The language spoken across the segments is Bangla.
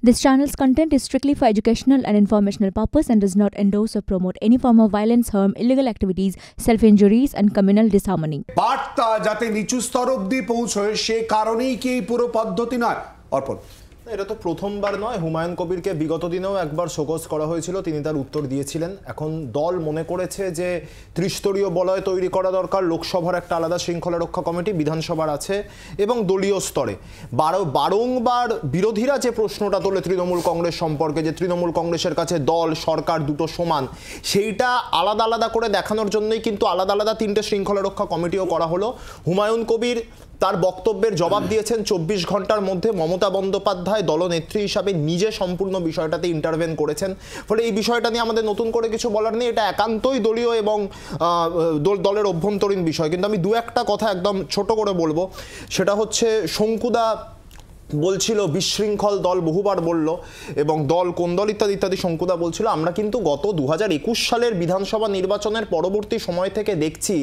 This channel's content is strictly for educational and informational purpose and does not endorse or promote any form of violence, harm, illegal activities, self-injuries and communal disharmony. বার্তা যাতে নিচু স্তর অবধি পৌঁছয় সে কারণেই কি এই পুরো পদ্ধতি নয়? অর্পণ, এটা তো প্রথমবার নয়। হুমায়ুন কবিরকে বিগত দিনেও একবার শোকজ করা হয়েছিল, তিনি তার উত্তর দিয়েছিলেন। এখন দল মনে করেছে যে ত্রিস্তরীয় বলয় তৈরি করা দরকার, লোকসভার একটা আলাদা শৃঙ্খলা রক্ষা কমিটি, বিধানসভার আছে এবং দলীয় স্তরে বারংবার বিরোধীরা যে প্রশ্নটা তোলে তৃণমূল কংগ্রেস সম্পর্কে, যে তৃণমূল কংগ্রেসের কাছে দল সরকার দুটো সমান, সেইটা আলাদা আলাদা করে দেখানোর জন্যই কিন্তু আলাদা আলাদা তিনটে শৃঙ্খলা রক্ষা কমিটিও করা হলো। হুমায়ুন কবির তার বক্তব্যের জবাব দিয়েছেন 24 ঘন্টার মধ্যে। মমতা বন্দ্যোপাধ্যায় দলনেত্রী হিসাবে নিজে সম্পূর্ণ বিষয়টাতে ইন্টারভেন করেছেন। ফলে এই বিষয়টা নিয়ে আমাদের নতুন করে কিছু বলার নেই, এটা একান্তই দলীয় এবং দলের অভ্যন্তরীণ বিষয়। কিন্তু আমি দু একটা কথা একদম ছোট করে বলবো, সেটা হচ্ছে শঙ্কুদা বলছিল বিশৃঙ্খল দল, বহুবার বলল, এবং দল কোন দল ইত্যাদি ইত্যাদি শঙ্কুদা বলছিল। আমরা কিন্তু গত 2021 সালের বিধানসভা নির্বাচনের পরবর্তী সময় থেকে দেখছি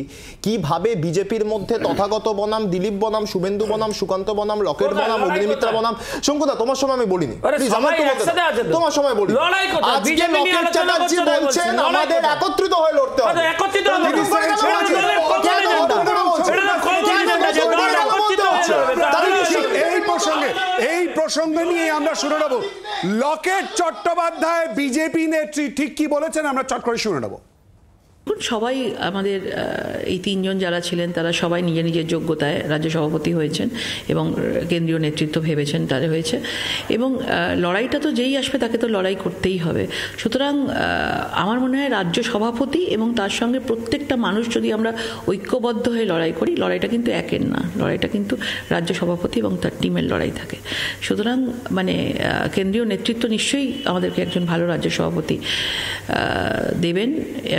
কিভাবে বিজেপির মধ্যে তথাগত বনাম, দিলীপ বনাম, শুভেন্দু বনাম, সুকান্ত বনাম, লকেট বনাম, অগ্নিমিত্রা বনাম। শঙ্কুদা, তোমার সময় আমি বলিনি, তোমার সময় বলি। আজকে লকেট চ্যাটার্জি বলছেন আমাদের একত্রিত হয়ে লড়তে হবে। এই প্রসঙ্গ নিয়ে আমরা শুনে নেব। লকেট চট্টোপাধ্যায় বিজেপি নেত্রী ঠিক কি বলেছেন আমরা চট করে শুনে নেব। সবাই আমাদের এই তিনজন যারা ছিলেন তারা সবাই নিজের নিজের যোগ্যতায় রাজ্য সভাপতি হয়েছেন এবং কেন্দ্রীয় নেতৃত্ব ভেবেছেন তারা হয়েছে, এবং লড়াইটা তো যেই আসবে তাকে তো লড়াই করতেই হবে। সুতরাং আমার মনে হয় রাজ্য সভাপতি এবং তার সঙ্গে প্রত্যেকটা মানুষ যদি আমরা ঐক্যবদ্ধ হয়ে লড়াই করি, লড়াইটা কিন্তু একের না, লড়াইটা কিন্তু রাজ্য সভাপতি এবং তার টিমের লড়াই থাকে। সুতরাং মানে কেন্দ্রীয় নেতৃত্ব নিশ্চয়ই আমাদেরকে একজন ভালো রাজ্য সভাপতি দেবেন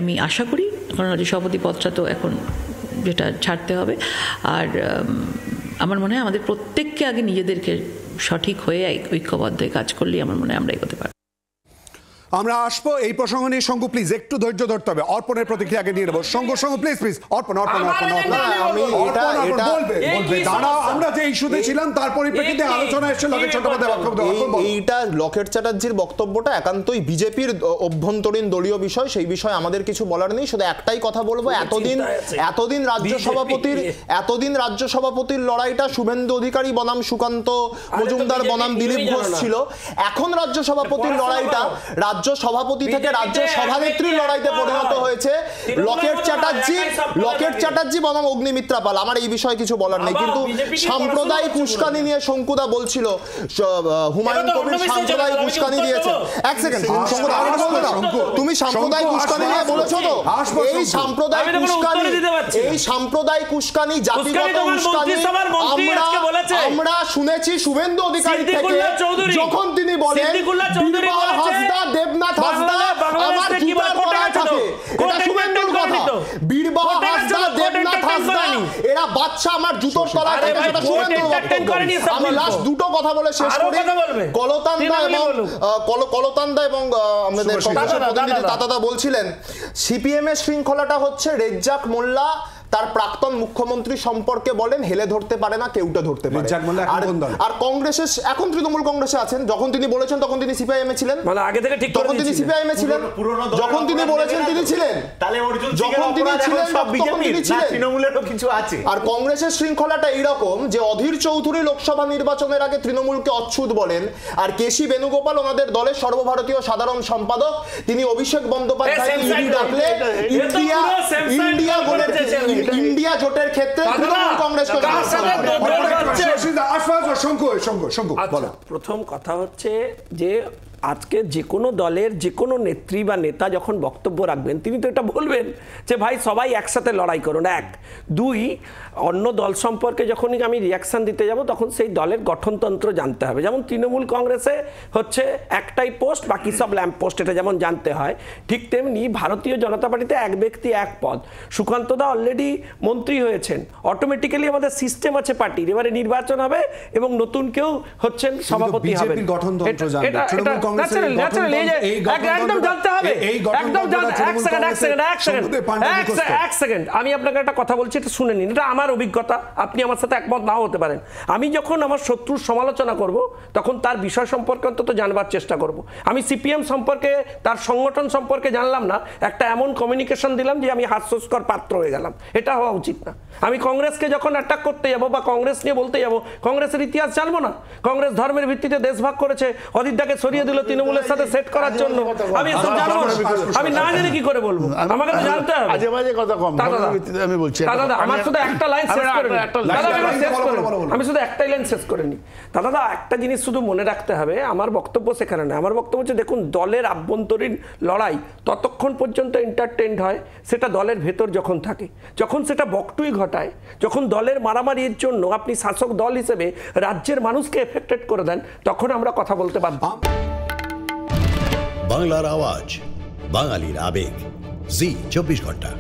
আমি আশা করি, কারণ রাজ্য সভাপতি পদটা তো এখন যেটা ছাড়তে হবে। আর আমার মনে হয় আমাদের প্রত্যেককে আগে নিজেদেরকে সঠিক হয়ে ঐক্যবদ্ধ হয়ে কাজ করলেই আমার মনে হয় আমরা এগোতে পারি। আমরা আসবো এই প্রসঙ্গ নিয়ে। শঙ্কু প্লিজ একটু ধৈর্য ধরতে হবে, অর্পণের প্রতিক্রিয়া আগে নিয়ে নেবো। শঙ্কু প্লিজ প্লিজ অর্পণ আমরা যে ইস্যুতে ছিলাম তার পরিপ্রেক্ষিতে আলোচনা এসেছে লকেট চট্টোপাধ্যায় বক্তব্য। এইটা লকেট চ্যাটার্জির বক্তব্যটা একান্তই বিজেপির অভ্যন্তরীণ দলীয় বিষয়, সেই বিষয়ে আমাদের কিছু বলার নেই। শুধু একটাই কথা বলবো, এতদিন রাজ্য সভাপতির লড়াইটা শুভেন্দু অধিকারী বনাম সুকান্ত মজুমদার বনাম দিলীপ ঘোষ ছিল। এখন রাজ্য সভাপতির লড়াইটা রাজ্য সভাপতি থেকে রাজ্য সভানেত্রীর লড়াইতে পরিণত হয়েছে লকেট চ্যাটার্জি বনাম অগ্নিমিত্রা পাল। আমার এই বিষয়ে কিছু বলার নেই। কিন্তু সাম্প্রদায়িক উস্কানি নিয়ে শঙ্কুদা বলছিল হুমায়ুন কবির সাম্প্রদায়িক উস্কানি দিয়েছে। এক সেকেন্ড, তুমি সাম্প্রদায়িক উস্কানি নিয়ে বলেছো তো? এই সাম্প্রদায়িক উস্কানি, জাতিগত উস্কানি আমরা শুনেছি শুভেন্দু অধিকারী থেকে, যখন তিনি বলেন দেবনাথ হাসদা আমার জুতার তলায় থাকে। এটা শুভেন্দুর কথা। বীরবাহ হাসদা, দেবনাথ হাসদা এরা বাচ্চা আমার জুতোর তলায় থাকে, সেটা শুভেন্দুর বক্তব্য। আমি লাস্ট দুটো কথা বলে শেষ করি। কলতান্দা এবং আমাদের কংগ্রেসের প্রতিনিধি তাতাদা বলছিলেন সিপিএম এর শৃঙ্খলাটা হচ্ছে রেজ্জাক মোল্লা তার প্রাক্তন মুখ্যমন্ত্রী সম্পর্কে বলেন হেলে ধরতে পারে না, কেউটা ধরতে পারে। আর কংগ্রেসের এখন তৃণমূল কংগ্রেসে আছেন, যখন তিনি বলেছেন তখন তিনি সিপিআইএম এ ছিলেন, তখন তিনি সিপিআইএম এ ছিলেন, যখন তিনি বলেছেন তিনি ছিলেন, যখন তিনি ছিলেন তখন তিনি ছিলেন। তৃণমূলেরও কিছু আছে। আর কংগ্রেসের শৃঙ্খলাটা এইরকম যে অধীর চৌধুরী লোকসভা নির্বাচনের আগে তৃণমূলকে অচ্ছুত বলেন, আর কেসি বেণুগোপাল ওনাদের দলের সর্বভারতীয় সাধারণ সম্পাদক, তিনি অভিষেক বন্দ্যোপাধ্যায় ডাকলে ইন্ডিয়া জোটের ক্ষেত্রে তৃণমূল কংগ্রেস। প্রথম কথা হচ্ছে যে আজকে যে কোনো দলের যে কোনো নেত্রী বা নেতা যখন বক্তব্য রাখবেন তিনি তো এটা বলবেন যে ভাই সবাই একসাথে লড়াই করুন। এক, দুই, অন্য দল সম্পর্কে যখনই আমি রিয়াকশান দিতে যাব তখন সেই দলের গঠনতন্ত্র জানতে হবে। যেমন তৃণমূল কংগ্রেসে হচ্ছে একটাই পোস্ট, বাকি সব ল্যাম্প পোস্ট, এটা যেমন জানতে হয়, ঠিক তেমনি ভারতীয় জনতা পার্টিতে এক ব্যক্তি এক পদ। সুকান্তদা অলরেডি মন্ত্রী হয়েছেন, অটোমেটিক্যালি আমাদের সিস্টেম আছে পার্টির, এবারে নির্বাচন হবে এবং নতুন কেউ হচ্ছেন সভাপতি হবেন। কংগ্রেসের একদম জানতে হবে, একদম এক সেকেন্ড আমি আপনাকে একটা কথা বলছি, এটা শুনে নিন, এটা আমার অভিজ্ঞতা, আপনি আমার সাথে একমত নাও হতে পারেন। আমি যখন আমার শত্রুর সমালোচনা করব তখন তার বিষয় সম্পর্কে অন্তত জানবার চেষ্টা করব। আমি সিপিএম সম্পর্কে, তার সংগঠন সম্পর্কে জানলাম না, একটা এমন কমিউনিকেশন দিলাম যে আমি হাস্যস্কর পাত্র হয়ে গেলাম, এটা হওয়া উচিত না। আমি কংগ্রেসকে যখন অ্যাটাক করতে যাবো বা কংগ্রেস নিয়ে বলতে যাবো, কংগ্রেসের ইতিহাস জানবো না? কংগ্রেস ধর্মের ভিত্তিতে দেশ ভাগ করেছে, অদিতদাকে সরিয়ে দিল তৃণমূলের সাথে সেট করার জন্য, আমি এসব জানবো না? আমি না জেনে কি করে বলবো? আমাকে তো জানতে হবে। আমি বলছি দাদা আমার শুধু একটা লাইন শেষ করে নি, আমি শুধু একটাই লাইন শেষ করে নি। দাদা একটা জিনিস শুধু মনে রাখতে হবে, আমার বক্তব্য সেখানে না, আমার বক্তব্য হচ্ছে দেখুন দলের আভ্যন্তরীণ লড়াই ততক্ষণ পর্যন্ত এন্টারটেইনড হয় সেটা দলের ভেতর যখন থাকে, যখন সেটা বকটুই ঘটায়, যখন দলের মারামারির জন্য আপনি শাসক দল হিসেবে রাজ্যের মানুষকে এফেক্টেড করে দেন, তখন আমরা কথা বলতে বাধ্য। বাংলার আওয়াজ, বাঙালির আবেগ, জি 24 ঘন্টা।